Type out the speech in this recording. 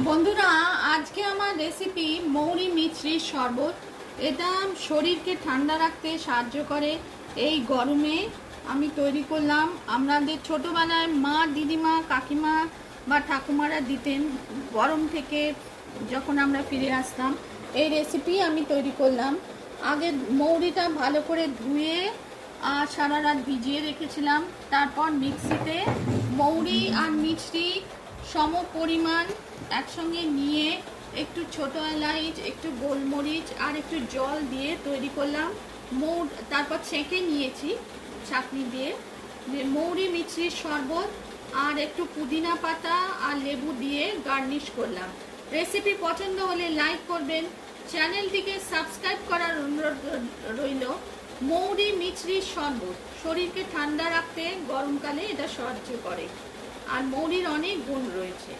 বন্ধুরা, আজকে আমার রেসিপি মৌরি মিছরির শরবত। এটা শরীরকে ঠান্ডা রাখতে সাহায্য করে। এই গরমে আমি তৈরি করলাম। আমাদের ছোটোবেলায় মা, দিদিমা, কাকিমা বা ঠাকুমারা দিতেন গরম থেকে যখন আমরা ফিরে আসতাম। এই রেসিপি আমি তৈরি করলাম। আগে মৌরিটা ভালো করে ধুয়ে আর সারা রাত ভিজিয়ে রেখেছিলাম। তারপর মিক্সিতে মৌরি আর মিছরি সম পরিমাণ একসঙ্গে নিয়ে একটু ছোটো এলাচ, একটু গোলমরিচ আর একটু জল দিয়ে তৈরি করলাম। তারপর ছেঁকে নিয়েছি ছাঁকনি দিয়ে। মৌরি মিছরির শরবত আর একটু পুদিনা পাতা আর লেবু দিয়ে গার্নিশ করলাম। রেসিপি পছন্দ হলে লাইক করবেন, চ্যানেলটিকে সাবস্ক্রাইব করার অনুরোধ রইল। মৌরি মিছরির শরবত শরীরকে ঠান্ডা রাখতে গরমকালে এটা সাহায্য করে, আর মৌরির অনেক গুণ রয়েছে।